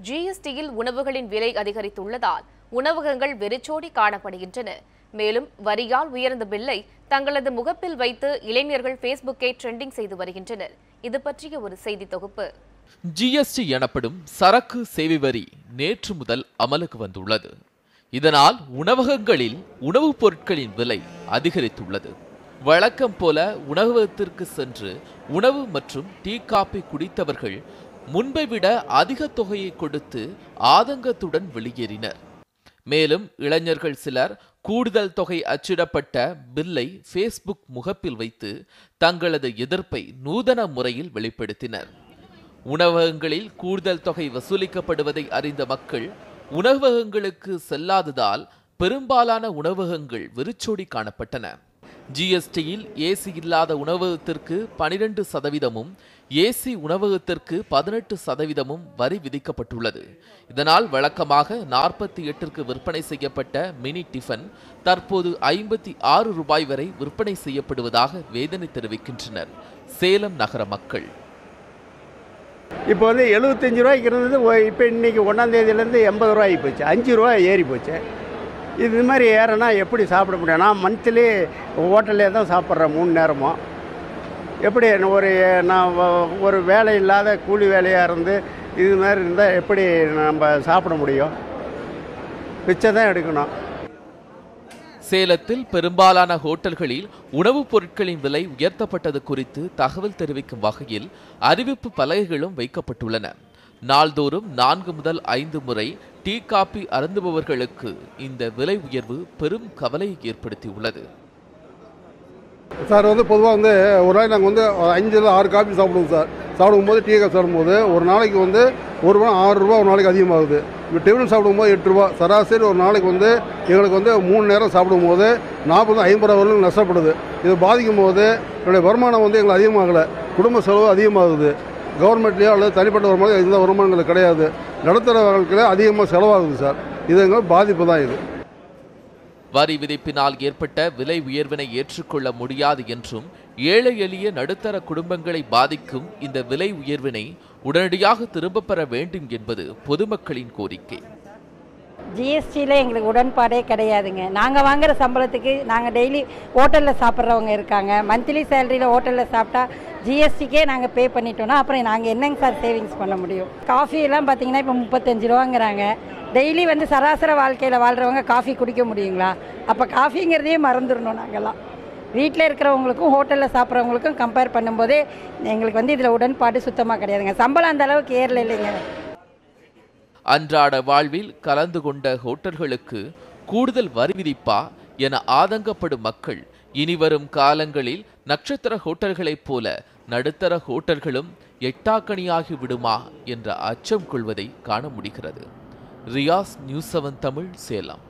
ஜிஎஸ்டியில் உணவுகளின் விலை அதிகரித்துள்ளதால் உணவகங்கள் வெறிச்சோடி காணப்படுகின்றன. மேலும் வரியால் உயர்ந்த பில்லை தங்களது முகப்பில் வைத்து இளைஞர்கள் பேஸ்புக்கை ட்ரெண்டிங் செய்து வருகின்றனர். இது பற்றிய ஒரு செய்தி தொகுப்பு. ஜிஎஸ்டி எனப்படும் சரக்கு சேவை வரி நேற்று முதல் அமலுக்கு வந்துள்ளது. இதனால் உணவகங்களில் உணவுப் பொருட்களின் விலை அதிகரித்துள்ளது. வழக்கம் போல உணவகத்திற்கு சென்று உணவு மற்றும் டீ காபி குடித்தவர்கள் முன்பை விட அதிக தொகையை கொடுத்து ஆதங்கத்துடன் வெளியேறினர். மேலும் இளைஞர்கள் சிலர் கூடுதல் தொகை அச்சிடப்பட்ட பில்லை பேஸ்புக் முகப்பில் வைத்து தங்களது எதிர்ப்பை நூதன முறையில் வெளிப்படுத்தினர். உணவகங்களில் கூடுதல் தொகை வசூலிக்கப்படுவதை அறிந்த மக்கள் உணவகங்களுக்கு செல்லாததால் பெரும்பாலான உணவகங்கள் வெறிச்சோடி காணப்பட்டன. ஜிஎஸ்டியில் ஏசி இல்லாத உணவகத்திற்கு 12%, ஏசி உணவகத்திற்கு 18% வரி விதிக்கப்பட்டுள்ளது. இதனால் வழக்கமாக 48க்கு விற்பனை செய்யப்பட்ட மினி டிஃபன் தற்போது 56 ரூபாய் வரை விற்பனை செய்யப்படுவதாக வேதனை தெரிவிக்கின்றனர் சேலம் நகர மக்கள். இப்போ 75 ரூபாய்க்கு இருந்தது, இப்போ இன்னைக்கு 1ஆம் தேதியிலேருந்து 80 ரூபாய் போச்சு. 5 ரூபாய் ஏறி போச்சு. இது மாதிரி ஏறனா எப்படி சாப்பிட முடியும்? நான் மந்த்லி ஹோட்டல்லே தான் சாப்பிட்றேன் 3 நேரமும். எப்படி நான் ஒரு வேலை இல்லாத கூலி வேலையாக இருந்து இது மாதிரி இருந்தால் எப்படி நம்ம சாப்பிட முடியும்? பிச்சை தான் எடுக்கணும். சேலத்தில் பெரும்பாலான ஹோட்டல்களில் உணவுப் பொருட்களின் விலை உயர்த்தப்பட்டது குறித்து தகவல் தெரிவிக்கும் வகையில் அறிவிப்பு பலகைகளும் வைக்கப்பட்டுள்ளன. நாள்தோறும் 4 முதல் 5 முறை டீ காபி அருந்துபவர்களுக்கு இந்த விலை உயர்வு பெரும் கவலையை ஏற்படுத்தியுள்ளது. சார் பொதுவாக ஒரு நாளைக்கு நாங்கள் 5 to 6 காபி சாப்பிடுவோம் சார். சாப்பிடும்போது டீ காஃபி சாப்பிடும்போது ஒரு நாளைக்கு 1 ரூபா 6 ரூபா ஒரு நாளைக்கு அதிகமாகுது. இப்போ டிஃபன் சாப்பிடும்போது 8 ரூபா. சராசரி ஒரு நாளைக்கு எங்களுக்கு 3 நேரம் சாப்பிடும்போது 40-50 ரூபா வரலும் நஷ்டப்படுது. இது பாதிக்கும் போது என்னுடைய வருமானம் எங்களுக்கு அதிகமாகலை, குடும்ப செலவு அதிகமாகுது. கவர்மெண்ட்லேயோ அல்லது தனிப்பட்ட வருமானம் எந்த வருமானங்கள் கிடையாது. நடுத்தர வாழ்க்கையில் அதிகமாக செலவாகுது சார். இது எங்களுக்கு பாதிப்பு தான். இது வரி விதிப்பினால் ஏற்பட்ட விலை உயர்வினை ஏற்றுக்கொள்ள முடியாது என்றும் ஏழை எளிய நடுத்தர குடும்பங்களை பாதிக்கும் இந்த விலை உயர்வினை உடனடியாக திரும்பப் பெற வேண்டும் என்பது பொதுமக்களின் கோரிக்கை. ஜிஎஸ்டியில் எங்களுக்கு உடன்பாடே கிடையாதுங்க. நாங்கள் வாங்குகிற சம்பளத்துக்கு நாங்கள் டெய்லி ஹோட்டலில் சாப்பிட்றவங்க இருக்காங்க. மந்த்லி சேலரியில் ஹோட்டலில் சாப்பிட்டா ஜிஎஸ்டிக்கே நாங்கள் பே பண்ணிட்டோன்னா அப்புறம் நாங்கள் என்னங்க சார் சேவிங்ஸ் பண்ண முடியும்? காஃபியெல்லாம் பார்த்தீங்கன்னா இப்போ 35 ரூபாங்கிறாங்க. டெய்லி சராசரி வாழ்க்கையில் வாழ்கிறவங்க காஃபி குடிக்க முடியுங்களா? அப்போ காஃபிங்கிறதையே மறந்துடணும். நாங்கள்லாம் வீட்டில் இருக்கிறவங்களுக்கும் ஹோட்டலில் சாப்பிட்றவங்களுக்கும் கம்பேர் பண்ணும்போதே எங்களுக்கு இதில் உடன்பாடு சுத்தமாக கிடையாதுங்க. சம்பளம் அந்த அளவுக்கு ஏறல இல்லைங்க. அன்றாட வாழ்வில் கலந்து கொண்ட ஹோட்டல்களுக்கு கூடுதல் வரி விதிப்பா என ஆதங்கப்படும் மக்கள் இனிவரும் காலங்களில் நட்சத்திர ஹோட்டல்களைப் போல நடுத்தர ஹோட்டல்களும் எட்டாக்கணியாகி விடுமா என்ற அச்சம் கொள்வதை காண முடிகிறது. ரியாஸ், நியூஸ் 7 தமிழ், சேலம்.